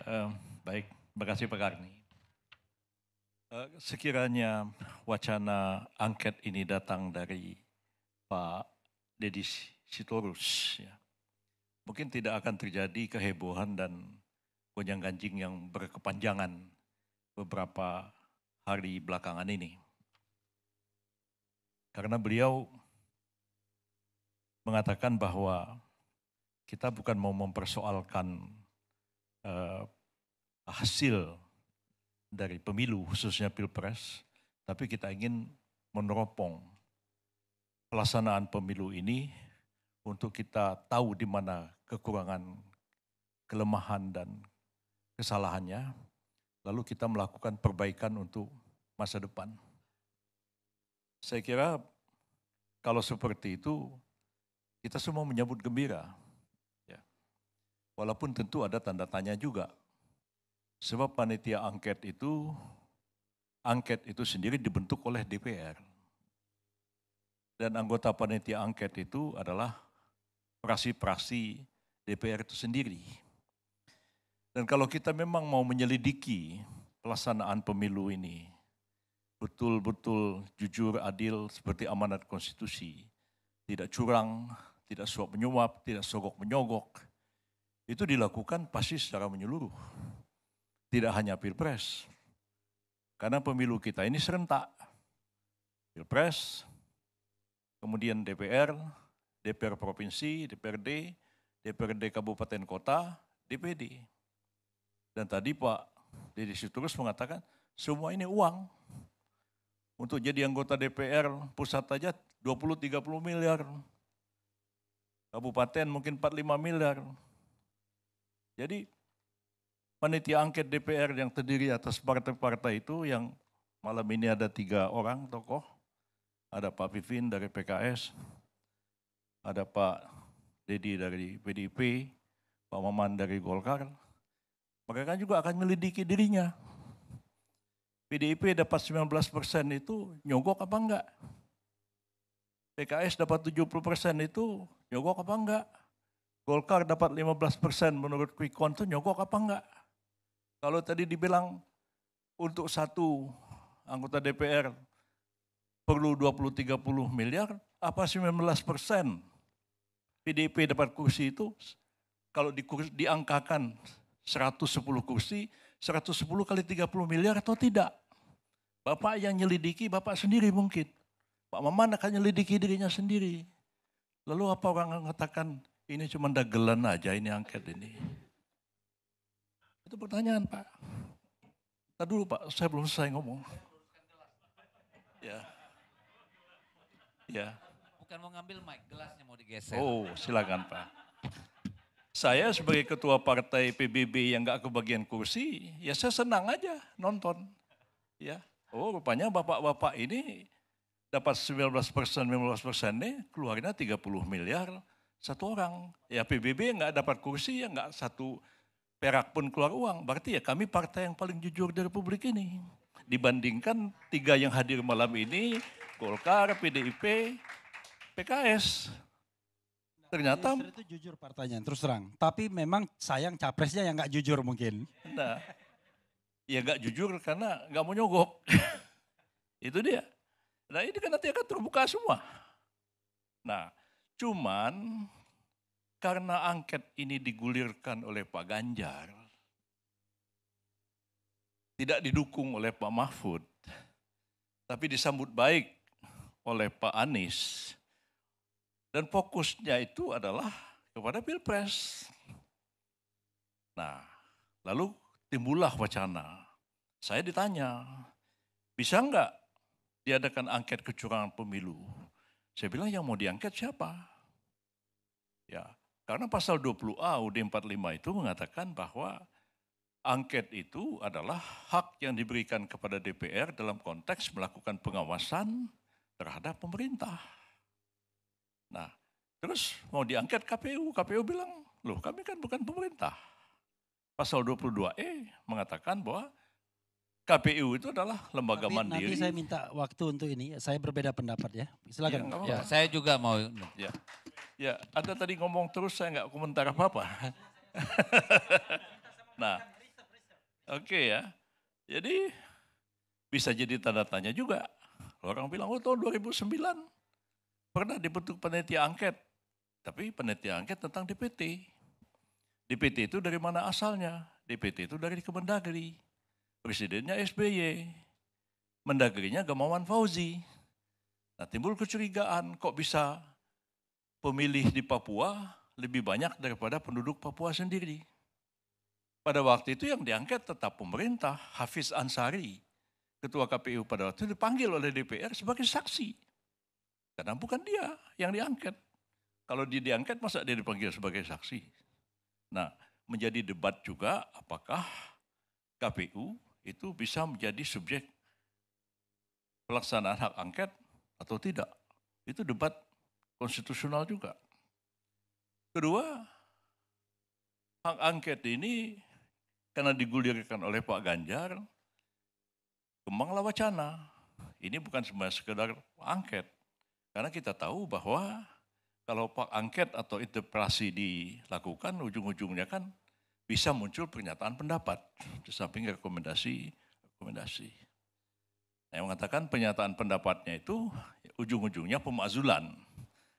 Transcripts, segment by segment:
Eh, Baik, terima kasih Pak Karni. Sekiranya wacana angket ini datang dari Pak Deddy Sitorus, ya, mungkin tidak akan terjadi kehebohan dan gonjang-ganjing yang berkepanjangan beberapa hari belakangan ini. Karena beliau mengatakan bahwa kita bukan mau mempersoalkan hasil dari pemilu, khususnya Pilpres, tapi kita ingin meneropong pelaksanaan pemilu ini untuk kita tahu di mana kekurangan, kelemahan, dan kesalahannya, lalu kita melakukan perbaikan untuk masa depan. Saya kira kalau seperti itu, kita semua menyambut gembira. Ya. Walaupun tentu ada tanda tanya juga. Sebab panitia angket itu sendiri dibentuk oleh DPR. Dan anggota panitia angket itu adalah praksi-praksi DPR itu sendiri. Dan kalau kita memang mau menyelidiki pelaksanaan pemilu ini, betul-betul jujur, adil, seperti amanat konstitusi, tidak curang, tidak suap menyuap, tidak sogok menyogok, itu dilakukan pasti secara menyeluruh. Tidak hanya Pilpres, karena pemilu kita ini serentak. Pilpres, kemudian DPR, DPR Provinsi, DPRD, DPRD Kabupaten Kota, DPD. Dan tadi Pak Deddy Sitorus mengatakan semua ini uang. Untuk jadi anggota DPR pusat aja 20-30 miliar. Kabupaten mungkin 4-5 miliar. Jadi panitia angket DPR yang terdiri atas partai-partai itu yang malam ini ada 3 orang tokoh. Ada Pak Pipin dari PKS, ada Pak Deddy dari PDIP, Pak Maman dari Golkar. Mereka juga akan melidiki dirinya. PDIP dapat 19% itu nyogok apa enggak? PKS dapat 70% itu nyogok apa enggak? Golkar dapat 15% menurut quick count itu nyogok apa enggak? Kalau tadi dibilang untuk satu anggota DPR perlu 20-30 miliar, apa 19% PDIP dapat kursi itu, kalau diangkakan 110 kursi, 110 kali 30 miliar atau tidak? Bapak yang nyelidiki, Bapak sendiri mungkin. Pak Maman akan nyelidiki dirinya sendiri. Lalu apa orang mengatakan ini cuma dagelan aja ini angket ini? Itu pertanyaan Pak. Tadi dulu Pak, saya belum selesai ngomong. Ya. Ya. Bukan mau ngambil mic, gelasnya mau digeser. Oh, silakan Pak. Saya sebagai ketua partai PBB yang nggak kebagian kursi, ya saya senang aja nonton. Ya, oh rupanya bapak-bapak ini dapat 19% nih, keluarnya 30 miliar satu orang. Ya PBB nggak dapat kursi, ya nggak satu perak pun keluar uang. Berarti ya kami partai yang paling jujur di Republik ini. Dibandingkan 3 yang hadir malam ini, Golkar, PDIP, PKS. Ternyata itu jujur partainya, terus terang. Tapi memang sayang capresnya yang nggak jujur mungkin. nah, ya nggak jujur karena nggak mau nyogok. Itu dia. Nah ini kan nanti akan terbuka semua. Nah cuman karena angket ini digulirkan oleh Pak Ganjar, tidak didukung oleh Pak Mahfud, tapi disambut baik oleh Pak Anies. Dan fokusnya itu adalah kepada Pilpres. Nah, lalu timbullah wacana. Saya ditanya, bisa enggak diadakan angket kecurangan pemilu? Saya bilang yang mau diangket siapa? Ya, karena pasal 20A UUD 45 itu mengatakan bahwa angket itu adalah hak yang diberikan kepada DPR dalam konteks melakukan pengawasan terhadap pemerintah. Nah, terus mau diangket KPU. KPU bilang, loh kami kan bukan pemerintah. Pasal 22E mengatakan bahwa KPU itu adalah lembaga mandiri. Nanti saya minta waktu untuk ini, saya berbeda pendapat ya. Silakan. Ya, saya juga mau. Ya, Anda tadi ngomong terus saya nggak komentar apa-apa. Nah, Oke ya. Jadi bisa jadi tanda tanya juga. Orang bilang, oh tahun 2009 pernah dibentuk panitia angket. Tapi panitia angket tentang DPT. DPT itu dari mana asalnya? DPT itu dari Kemendagri. Presidennya SBY. Mendagrinya Gamawan Fauzi. Nah timbul kecurigaan, kok bisa pemilih di Papua lebih banyak daripada penduduk Papua sendiri. Pada waktu itu yang diangket tetap pemerintah, Hafiz Ansari, ketua KPU pada waktu itu dipanggil oleh DPR sebagai saksi. Karena bukan dia yang diangket. Kalau dia diangket masa dia dipanggil sebagai saksi. Nah menjadi debat juga apakah KPU itu bisa menjadi subjek pelaksanaan hak angket atau tidak. Itu debat konstitusional juga. Kedua, hak angket ini karena digulirkan oleh Pak Ganjar, kembanglah wacana. Ini bukan cuma sekedar angket. Karena kita tahu bahwa kalau Pak angket atau interpelasi dilakukan, ujung-ujungnya kan bisa muncul pernyataan pendapat. Di samping rekomendasi. Saya mengatakan pernyataan pendapatnya itu ujung-ujungnya pemakzulan.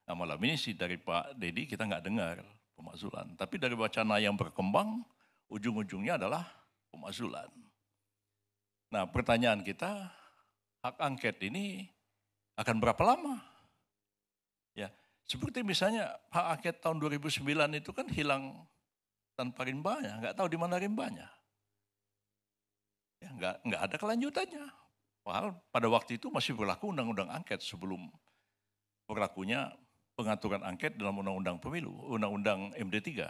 Nah malam ini sih dari Pak Dedi kita nggak dengar pemakzulan. Tapi dari wacana yang berkembang, ujung-ujungnya adalah pemakzulan. Nah pertanyaan kita, hak angket ini akan berapa lama? Ya, seperti misalnya hak angket tahun 2009 itu kan hilang tanpa rimbanya, nggak tahu di mana rimbanya. Ya, nggak ada kelanjutannya. Padahal pada waktu itu masih berlaku undang-undang angket sebelum berlakunya pengaturan angket dalam undang-undang pemilu, undang-undang MD3.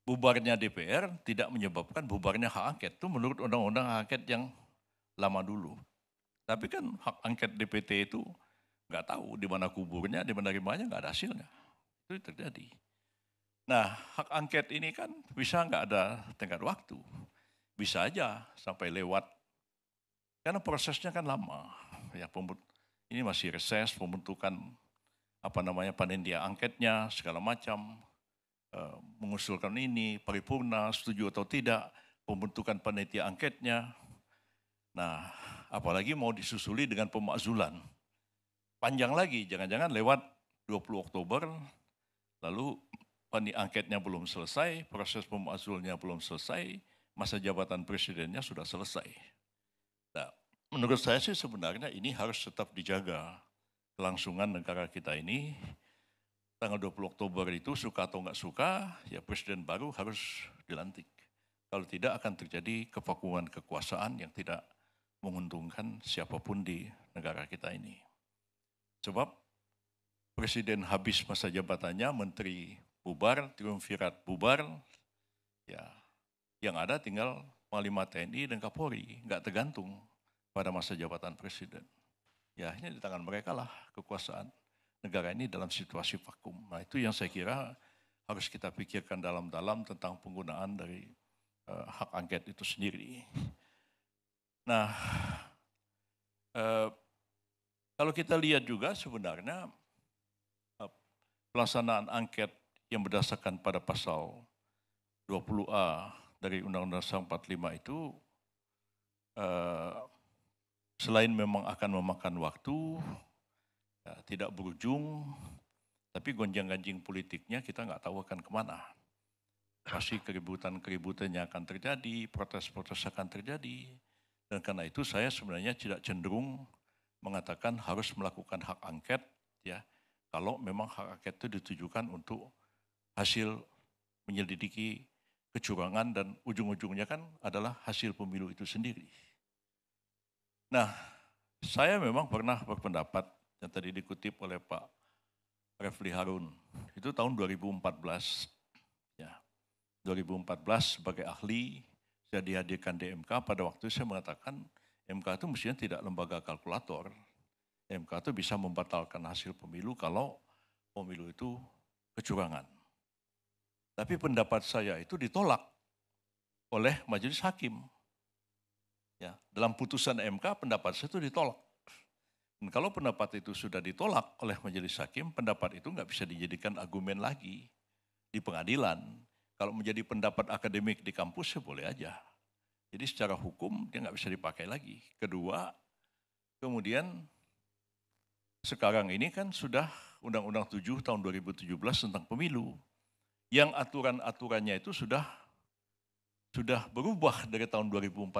Bubarnya DPR tidak menyebabkan bubarnya hak angket. Itu menurut undang-undang hak angket yang lama dulu. Tapi kan hak angket DPT itu nggak tahu di mana kuburnya, di mana rimbanya, nggak ada hasilnya. Itu terjadi. Nah hak angket ini kan bisa nggak ada tenggat waktu. Bisa aja sampai lewat. Karena prosesnya kan lama. Ya, ini masih reses, pembentukan panitia angketnya, segala macam. Mengusulkan ini, paripurna, setuju atau tidak, pembentukan panitia angketnya. Nah, apalagi mau disusuli dengan pemakzulan. Panjang lagi, jangan-jangan lewat 20 Oktober, lalu panitia angketnya belum selesai, proses pemakzulnya belum selesai, masa jabatan presidennya sudah selesai. Nah, menurut saya sih sebenarnya ini harus tetap dijaga kelangsungan negara kita ini. Tanggal 20 Oktober itu suka atau nggak suka, ya presiden baru harus dilantik. Kalau tidak akan terjadi kevakuman kekuasaan yang tidak menguntungkan siapapun di negara kita ini. Sebab presiden habis masa jabatannya, menteri bubar, triumvirat bubar, ya yang ada tinggal Panglima TNI dan Kapolri, nggak tergantung pada masa jabatan presiden. Ya ini di tangan mereka lah kekuasaan negara ini dalam situasi vakum. Nah itu yang saya kira harus kita pikirkan dalam-dalam tentang penggunaan dari hak angket itu sendiri. Nah kalau kita lihat juga sebenarnya pelaksanaan angket yang berdasarkan pada pasal 20A dari Undang-Undang 45 itu selain memang akan memakan waktu, ya, tidak berujung, tapi gonjang-ganjing politiknya kita nggak tahu akan kemana. Pasti keributan-keributannya akan terjadi, protes-protes akan terjadi. Dan karena itu saya sebenarnya tidak cenderung mengatakan harus melakukan hak angket, ya, kalau memang hak angket itu ditujukan untuk hasil menyelidiki kecurangan dan ujung-ujungnya kan adalah hasil pemilu itu sendiri. Nah, saya memang pernah berpendapat yang tadi dikutip oleh Pak Refli Harun, itu tahun 2014. Ya, 2014 sebagai ahli, saya dihadirkan di MK, pada waktu itu saya mengatakan MK itu mestinya tidak lembaga kalkulator. MK itu bisa membatalkan hasil pemilu kalau pemilu itu kecurangan. Tapi pendapat saya itu ditolak oleh majelis hakim. Ya, dalam putusan MK pendapat saya itu ditolak. Dan kalau pendapat itu sudah ditolak oleh majelis hakim, pendapat itu nggak bisa dijadikan argumen lagi di pengadilan. Kalau menjadi pendapat akademik di kampus ya boleh aja. Jadi secara hukum dia nggak bisa dipakai lagi. Kedua, kemudian sekarang ini kan sudah Undang-Undang 7 tahun 2017 tentang pemilu. Yang aturan-aturannya itu sudah berubah dari tahun 2014.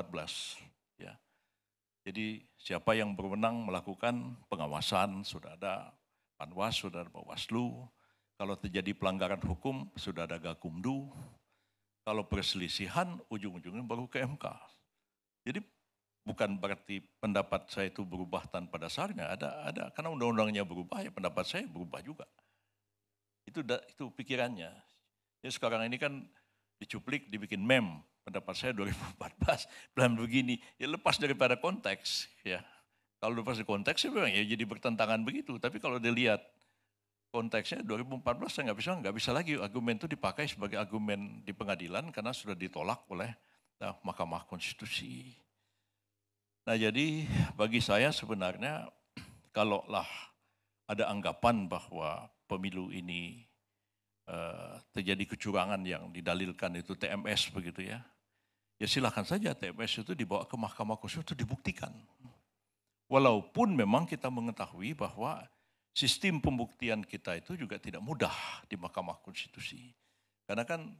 Ya. Jadi siapa yang berwenang melakukan pengawasan, sudah ada Panwas, sudah ada Bawaslu. Kalau terjadi pelanggaran hukum, sudah ada Gakumdu. Kalau perselisihan, ujung-ujungnya baru ke MK. Jadi bukan berarti pendapat saya itu berubah tanpa dasarnya. Ada karena undang-undangnya berubah, ya pendapat saya berubah juga. Itu pikirannya. Ya sekarang ini kan dicuplik, dibikin meme. Pendapat saya 2014, pelan begini. Ya lepas daripada konteks. Ya. Kalau lepas dari konteks, ya jadi bertentangan begitu. Tapi kalau dilihat konteksnya 2014 saya nggak bisa lagi argumen itu dipakai sebagai argumen di pengadilan karena sudah ditolak oleh Mahkamah Konstitusi. Nah jadi bagi saya sebenarnya kalaulah ada anggapan bahwa pemilu ini terjadi kecurangan yang didalilkan itu TMS begitu ya. Ya silakan saja TMS itu dibawa ke Mahkamah Konstitusi itu dibuktikan. Walaupun memang kita mengetahui bahwa sistem pembuktian kita itu juga tidak mudah di Mahkamah Konstitusi. Karena kan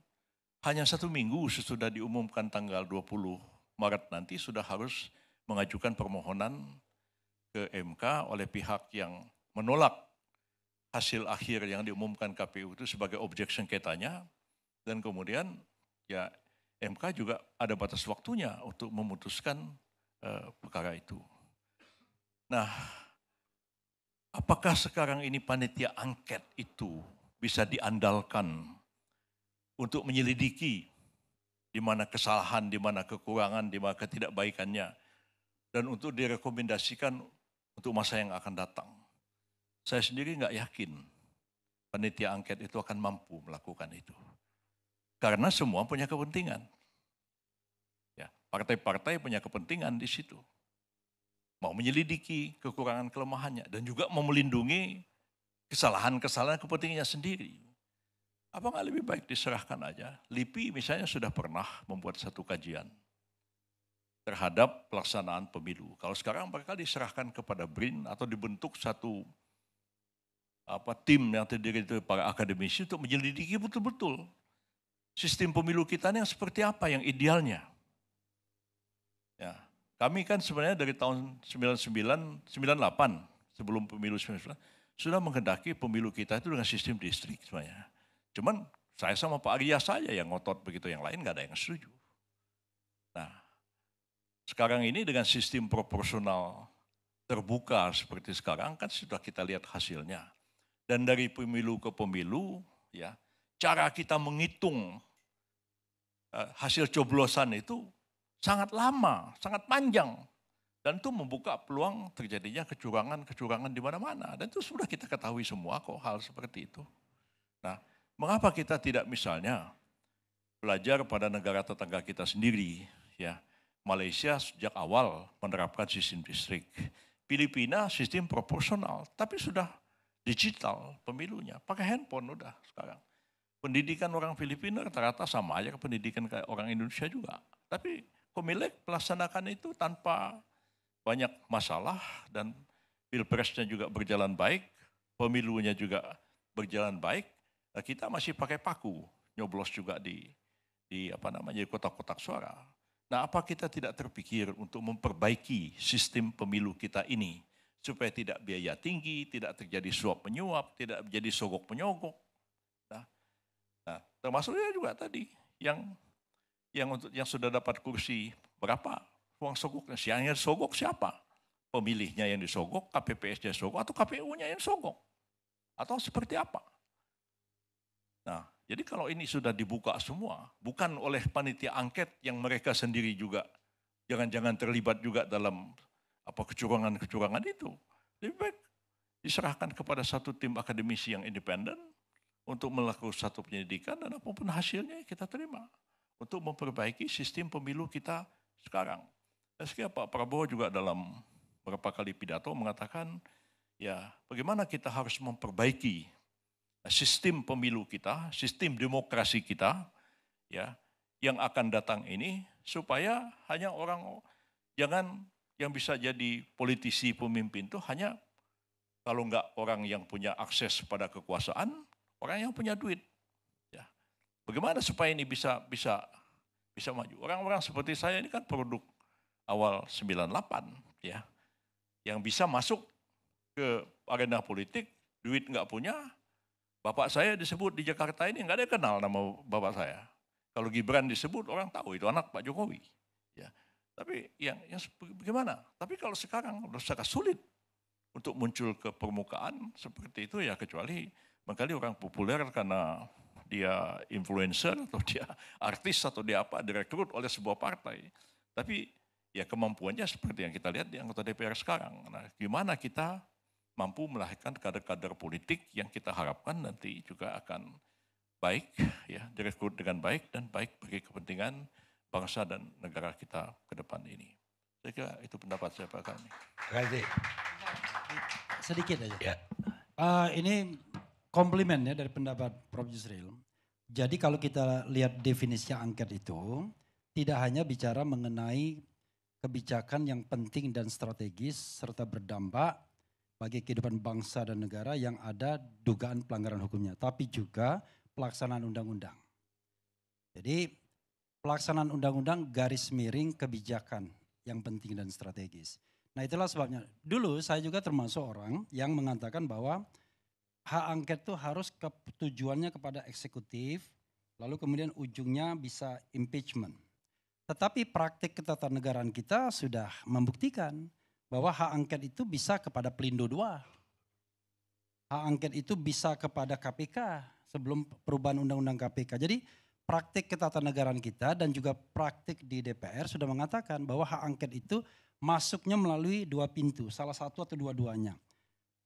hanya 1 minggu sesudah diumumkan tanggal 20 Maret nanti sudah harus mengajukan permohonan ke MK oleh pihak yang menolak hasil akhir yang diumumkan KPU itu sebagai objek sengketanya. Dan kemudian ya MK juga ada batas waktunya untuk memutuskan perkara itu. Nah, apakah sekarang ini panitia angket itu bisa diandalkan untuk menyelidiki di mana kesalahan, di mana kekurangan, di mana ketidakbaikannya, dan untuk direkomendasikan untuk masa yang akan datang? Saya sendiri nggak yakin panitia angket itu akan mampu melakukan itu. Karena semua punya kepentingan. Ya, partai-partai punya kepentingan di situ. Mau menyelidiki kekurangan kelemahannya dan juga mau melindungi kesalahan-kesalahan kepentingannya sendiri. Apa nggak lebih baik diserahkan aja? LIPI misalnya sudah pernah membuat satu kajian terhadap pelaksanaan pemilu. Kalau sekarang mereka diserahkan kepada BRIN atau dibentuk satu tim yang terdiri dari para akademisi untuk menyelidiki betul-betul sistem pemilu kita ini yang seperti apa yang idealnya. Ya, kami kan sebenarnya dari tahun 98 sebelum pemilu 99 sudah menghendaki pemilu kita itu dengan sistem distrik sebenarnya. Cuman saya sama Pak Arya saja yang ngotot begitu, yang lain nggak ada yang setuju. Nah, sekarang ini dengan sistem proporsional terbuka seperti sekarang kan sudah kita lihat hasilnya. Dan dari pemilu ke pemilu, ya, cara kita menghitung hasil coblosan itu sangat lama, sangat panjang. Dan itu membuka peluang terjadinya kecurangan-kecurangan di mana-mana. Dan itu sudah kita ketahui semua kok hal seperti itu. Nah, mengapa kita tidak misalnya belajar pada negara tetangga kita sendiri, ya. Malaysia sejak awal menerapkan sistem distrik. Filipina sistem proporsional, tapi sudah digital pemilunya, pakai handphone udah sekarang. Pendidikan orang Filipina rata-rata sama aja ke pendidikan kayak orang Indonesia juga. Tapi Komelek melaksanakan itu tanpa banyak masalah dan pilpresnya juga berjalan baik, pemilunya juga berjalan baik. Nah, kita masih pakai paku, nyoblos juga di kotak-kotak suara. Nah, apa kita tidak terpikir untuk memperbaiki sistem pemilu kita ini supaya tidak biaya tinggi, tidak terjadi suap menyuap, tidak menjadi sogok menyogok. Nah, termasuknya juga tadi yang sudah dapat kursi berapa uang sogoknya, yang disogok siapa? Pemilihnya yang disogok, KPPS-nya disogok, atau KPU-nya yang disogok? Atau seperti apa? Nah, jadi kalau ini sudah dibuka semua, bukan oleh panitia angket yang mereka sendiri juga jangan-jangan terlibat juga dalam kecurangan-kecurangan itu. Lebih baik diserahkan kepada satu tim akademisi yang independen untuk melakukan satu penyelidikan dan apapun hasilnya kita terima untuk memperbaiki sistem pemilu kita sekarang. Dan sekian Pak Prabowo juga dalam beberapa kali pidato mengatakan, ya bagaimana kita harus memperbaiki sistem pemilu kita, sistem demokrasi kita, ya yang akan datang ini supaya hanya orang, jangan yang bisa jadi politisi pemimpin itu hanya kalau enggak orang yang punya akses pada kekuasaan, orang yang punya duit. Ya. Bagaimana supaya ini bisa maju? Orang-orang seperti saya ini kan produk awal 98 ya, yang bisa masuk ke arena politik, duit nggak punya. Bapak saya disebut di Jakarta ini nggak ada yang kenal nama bapak saya. Kalau Gibran disebut orang tahu itu anak Pak Jokowi. Ya. Tapi yang bagaimana? Tapi kalau sekarang sudah sangat sulit untuk muncul ke permukaan seperti itu ya, kecuali barangkali orang populer karena dia influencer atau dia artis atau dia apa, direkrut oleh sebuah partai. Tapi ya kemampuannya seperti yang kita lihat di anggota DPR sekarang. Nah, gimana kita mampu melahirkan kader-kader politik yang kita harapkan nanti juga akan baik, ya, direkrut dengan baik dan baik bagi kepentingan bangsa dan negara kita ke depan ini. Saya kira itu pendapat saya Pak Kani. Sedikit aja. Ya. Ini komplimen ya dari pendapat Prof. Yusril. Jadi kalau kita lihat definisi angket itu, tidak hanya bicara mengenai kebijakan yang penting dan strategis serta berdampak bagi kehidupan bangsa dan negara yang ada dugaan pelanggaran hukumnya, tapi juga pelaksanaan undang-undang. Jadi pelaksanaan undang-undang garis miring kebijakan yang penting dan strategis. Nah itulah sebabnya dulu saya juga termasuk orang yang mengatakan bahwa hak angket itu harus tujuannya kepada eksekutif, lalu kemudian ujungnya bisa impeachment. Tetapi praktik ketatanegaraan kita sudah membuktikan bahwa hak angket itu bisa kepada Pelindo II. Hak angket itu bisa kepada KPK sebelum perubahan undang-undang KPK. Jadi praktik ketatanegaraan kita dan juga praktik di DPR sudah mengatakan bahwa hak angket itu masuknya melalui dua pintu, salah satu atau dua-duanya.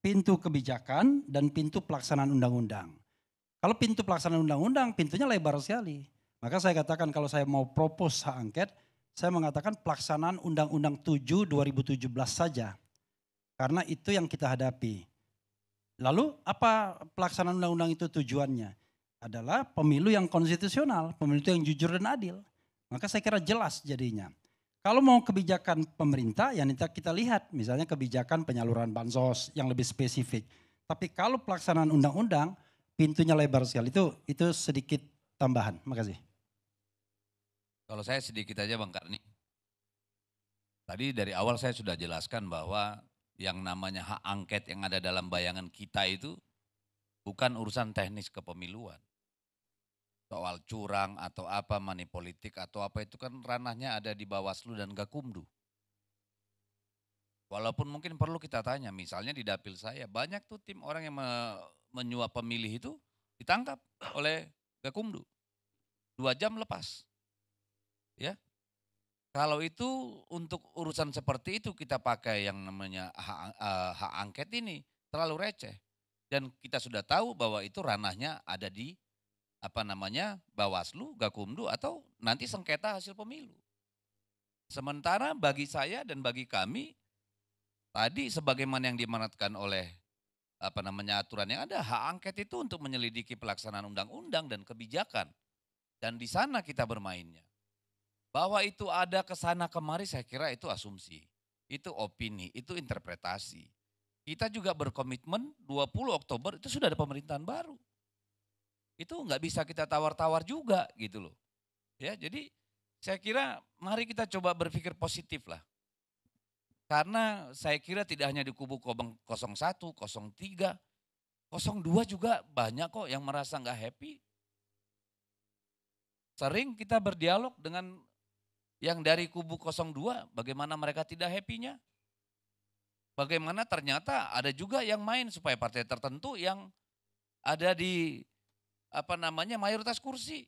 Pintu kebijakan dan pintu pelaksanaan undang-undang. Kalau pintu pelaksanaan undang-undang, pintunya lebar sekali. Maka saya katakan kalau saya mau propose hak angket, saya mengatakan pelaksanaan Undang-Undang 7 2017 saja. Karena itu yang kita hadapi. Lalu apa pelaksanaan undang-undang itu tujuannya? Adalah pemilu yang konstitusional, pemilu yang jujur dan adil. Maka saya kira jelas jadinya. Kalau mau kebijakan pemerintah, ya kita lihat misalnya kebijakan penyaluran bansos yang lebih spesifik. Tapi kalau pelaksanaan undang-undang, pintunya lebar sekali. Itu sedikit tambahan. Makasih. Kalau saya sedikit aja Bang Karni. Tadi dari awal saya sudah jelaskan bahwa yang namanya hak angket yang ada dalam bayangan kita itu bukan urusan teknis kepemiluan. Soal curang atau apa, money politik atau apa itu kan ranahnya ada di Bawaslu dan Gakumdu. Walaupun mungkin perlu kita tanya, misalnya di dapil saya banyak tuh tim orang yang menyuap pemilih itu ditangkap oleh Gakumdu. 2 jam lepas. Ya. Kalau itu untuk urusan seperti itu kita pakai yang namanya hak angket ini terlalu receh. Dan kita sudah tahu bahwa itu ranahnya ada di Bawaslu, Gakumdu atau nanti sengketa hasil pemilu. Sementara bagi saya dan bagi kami tadi sebagaimana yang diamanatkan oleh aturan yang ada, hak angket itu untuk menyelidiki pelaksanaan undang-undang dan kebijakan. Dan di sana kita bermainnya. Bahwa itu ada kesana kemari saya kira itu asumsi, itu opini, itu interpretasi. Kita juga berkomitmen 20 Oktober itu sudah ada pemerintahan baru. Itu nggak bisa kita tawar-tawar juga gitu loh. Ya, jadi saya kira mari kita coba berpikir positif lah. Karena saya kira tidak hanya di kubu 01, 03, 02 juga banyak kok yang merasa nggak happy. Sering kita berdialog dengan yang dari kubu 02, bagaimana mereka tidak happy-nya. Bagaimana ternyata ada juga yang main supaya partai tertentu yang ada di mayoritas kursi.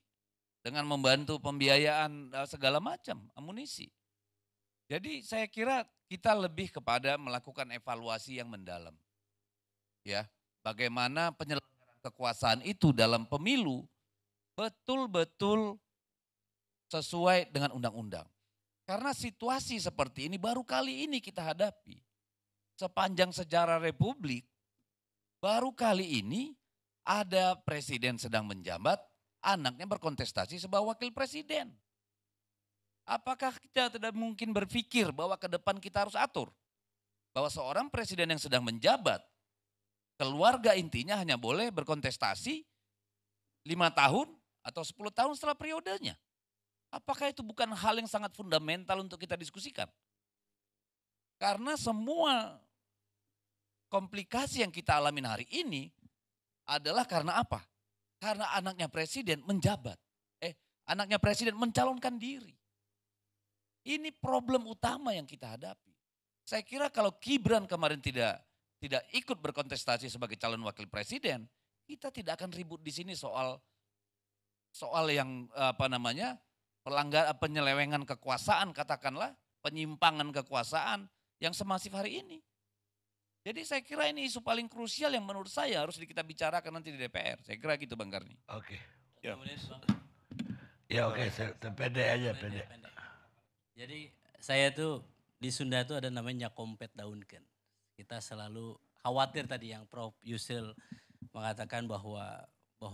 Dengan membantu pembiayaan segala macam amunisi. Jadi saya kira kita lebih kepada melakukan evaluasi yang mendalam. Ya, bagaimana penyelenggaraan kekuasaan itu dalam pemilu betul-betul sesuai dengan undang-undang. Karena situasi seperti ini baru kali ini kita hadapi. Sepanjang sejarah Republik, baru kali ini ada presiden sedang menjabat, anaknya berkontestasi sebagai wakil presiden. Apakah kita tidak mungkin berpikir bahwa ke depan kita harus atur bahwa seorang presiden yang sedang menjabat, keluarga intinya hanya boleh berkontestasi 5 tahun atau 10 tahun setelah periodenya. Apakah itu bukan hal yang sangat fundamental untuk kita diskusikan? Karena semua komplikasi yang kita alami hari ini adalah karena apa? Karena anaknya presiden menjabat. Anaknya presiden mencalonkan diri. Ini problem utama yang kita hadapi. Saya kira kalau Gibran kemarin tidak ikut berkontestasi sebagai calon wakil presiden, kita tidak akan ribut di sini soal yang penyelewengan kekuasaan, katakanlah penyimpangan kekuasaan yang semasif hari ini. Jadi saya kira ini isu paling krusial yang menurut saya harus kita bicarakan nanti di DPR. Saya kira gitu Bang Karni. Oke. Ya. Ya oke, pendek aja, pendek. Jadi saya tuh di Sunda tuh ada namanya kompet daunkan. Kita selalu khawatir tadi yang Prof Yusril mengatakan bahwa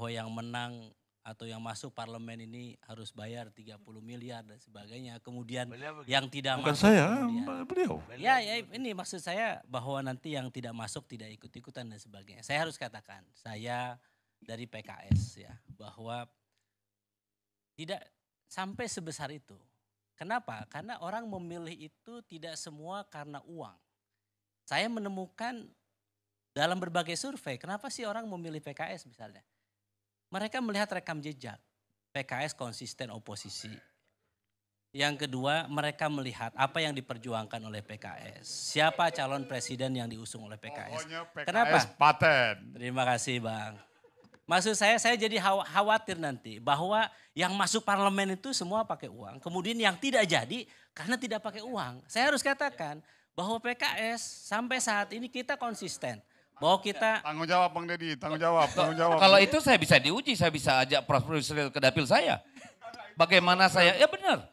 yang menang atau yang masuk parlemen ini harus bayar 30 miliar dan sebagainya. Kemudian yang tidak Bukan masuk. saya, Kemudian, beliau. ya ini maksud saya bahwa nanti yang tidak masuk tidak ikut-ikutan dan sebagainya. Saya harus katakan, saya dari PKS ya, bahwa tidak sampai sebesar itu. Kenapa? Karena orang memilih itu tidak semua karena uang. Saya menemukan dalam berbagai survei, kenapa sih orang memilih PKS misalnya? Mereka melihat rekam jejak, PKS konsisten oposisi. Yang kedua, mereka melihat apa yang diperjuangkan oleh PKS. Siapa calon presiden yang diusung oleh PKS. Pokoknya PKS Kenapa? paten. Terima kasih Bang. Maksud saya jadi khawatir nanti bahwa yang masuk parlemen itu semua pakai uang. Kemudian yang tidak jadi karena tidak pakai uang. Saya harus katakan bahwa PKS sampai saat ini kita konsisten. Bahwa kita Tanggung jawab Bang Deddy, tanggung jawab. Kalau itu saya bisa diuji, saya bisa ajak Prof Yusril ke dapil saya. Bagaimana saya, ya benar.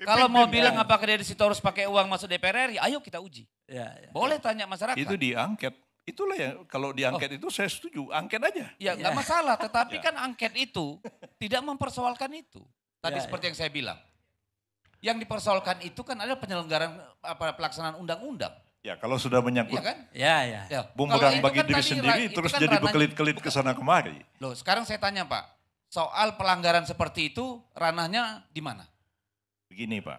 Kalau mau bilang apakah dia di situ harus pakai uang masuk DPR RI, ayo kita uji. ya. Boleh tanya masyarakat. Itu diangket. Itulah ya, kalau diangket itu saya setuju, angket aja. Ya nggak masalah, tetapi kan angket itu tidak mempersoalkan itu. Tadi Ya, seperti yang saya bilang. Yang dipersoalkan itu kan adalah penyelenggaraan pelaksanaan undang-undang. Ya kalau sudah menyangkut Iya kan? Ya. Ya. bumerang Kalau itu bagi kan diri tadi sendiri itu terus kan jadi ranahnya- bekelit-kelit ke sana kemari. Loh, sekarang saya tanya Pak, soal pelanggaran seperti itu ranahnya di mana? Begini Pak,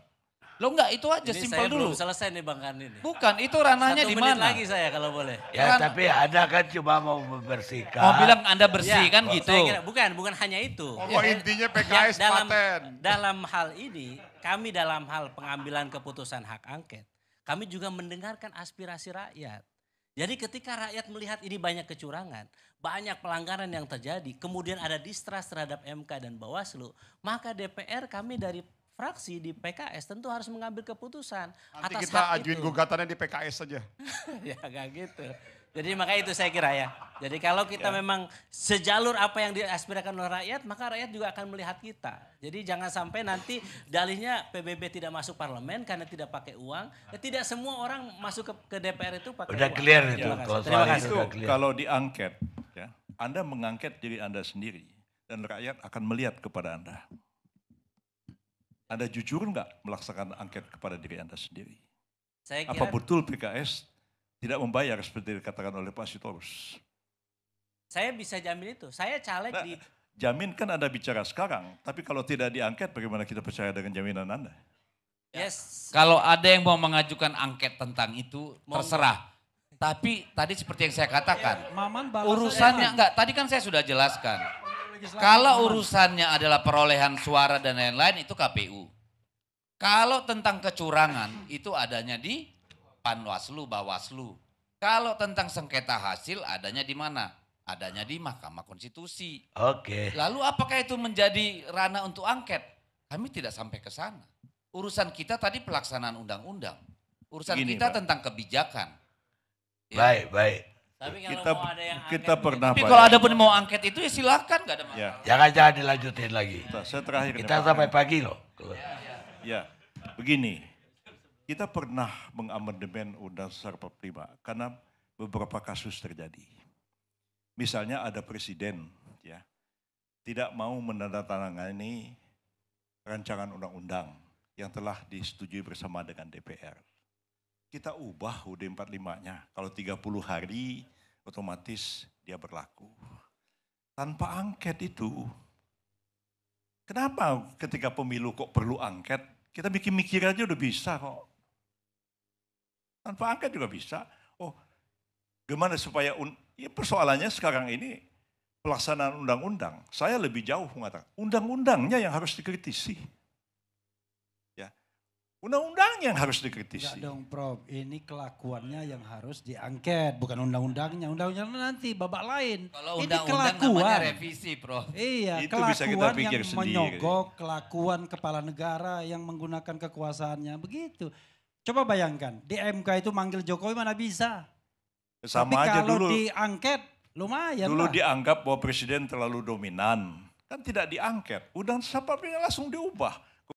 Loh enggak, itu aja Ini simpel saya dulu. belum selesai nih Bang Karni nih. Bukan, itu ranahnya 1 di menit mana? lagi saya kalau boleh. Ya Kan- tapi Anda kan cuma mau membersihkan. Mau bilang Anda bersih Ya, kan gitu. saya kira, bukan hanya itu. Pokok intinya PKS paten. Dalam hal ini, kami dalam hal pengambilan keputusan hak angket, kami juga mendengarkan aspirasi rakyat. Jadi ketika rakyat melihat ini banyak kecurangan, banyak pelanggaran yang terjadi, kemudian ada distrust terhadap MK dan Bawaslu, maka DPR kami dari fraksi di PKS tentu harus mengambil keputusan Nanti atas kita hak ajuin itu. gugatannya di PKS saja. Ya gak gitu. Jadi makanya itu saya kira ya. Jadi kalau kita memang sejalur apa yang diaspirasikan oleh rakyat, maka rakyat juga akan melihat kita. Jadi jangan sampai nanti dalihnya PBB tidak masuk parlemen karena tidak pakai uang. Ya, tidak semua orang masuk ke DPR itu pakai Udah uang. clear itu. Terima kasih. Kalau Terima soal kasih. itu itu udah clear. kalau diangket, ya, Anda mengangket diri Anda sendiri dan rakyat akan melihat kepada Anda. Anda jujur nggak melaksanakan angket kepada diri Anda sendiri? Saya Apa kira betul PKS tidak membayar seperti dikatakan oleh Pak Sitorus? saya bisa jamin itu. Saya caleg Nah, di jamin kan Anda bicara sekarang, tapi kalau tidak diangket bagaimana kita percaya dengan jaminan Anda? yes. Kalau ada yang mau mengajukan angket tentang itu, Monggo. terserah. Tapi tadi seperti yang saya katakan, Maman balas urusannya enggak, tadi kan saya sudah jelaskan. Kalau urusannya adalah perolehan suara dan lain-lain itu KPU. Kalau tentang kecurangan itu adanya di Panwaslu, Bawaslu. Kalau tentang sengketa hasil adanya di mana? Adanya di Mahkamah Konstitusi. Oke. Lalu apakah itu menjadi ranah untuk angket? Kami tidak sampai ke sana. Urusan kita tadi pelaksanaan undang-undang. Urusan Begini, kita Pak. tentang kebijakan. Ya. Baik. Tapi kalau Kita mau ada yang kita angket pernah Tapi Pak, kalau ya? ada pun mau angket itu ya silakan, gak ada masalah. Ya, Jangan dilanjutin lagi. saya terakhir. nih, Kita Pak. sampai pagi loh. Ya, begini. Kita pernah mengamandemen Undang-Undang Dasar 45 karena beberapa kasus terjadi. Misalnya ada presiden, ya, tidak mau menandatangani rancangan undang-undang yang telah disetujui bersama dengan DPR. Kita ubah UUD 45-nya. Kalau 30 hari otomatis dia berlaku. Tanpa angket itu, kenapa ketika pemilu kok perlu angket? Kita mikir-mikir aja udah bisa kok. Tanpa angket juga bisa. Oh, gimana supaya, ya persoalannya sekarang ini pelaksanaan undang-undang. Saya lebih jauh mengatakan, undang-undangnya yang harus dikritisi. Undang-undang yang harus dikritisi. Enggak dong Prof, ini kelakuannya yang harus diangket, bukan undang-undangnya. Undang-undangnya nanti babak lain. Kalau ini undang-undang namanya revisi, Prof. Iya, Itu bisa kita kelakuan pikir yang sendiri. menyogok, kelakuan kepala negara yang menggunakan kekuasaannya. Begitu. Coba bayangkan, di MK itu manggil Jokowi mana bisa. Sama Tapi aja kalau dulu. diangket, lumayan Dulu lah. dianggap bahwa presiden terlalu dominan. Kan tidak diangket. Undang-undang langsung diubah.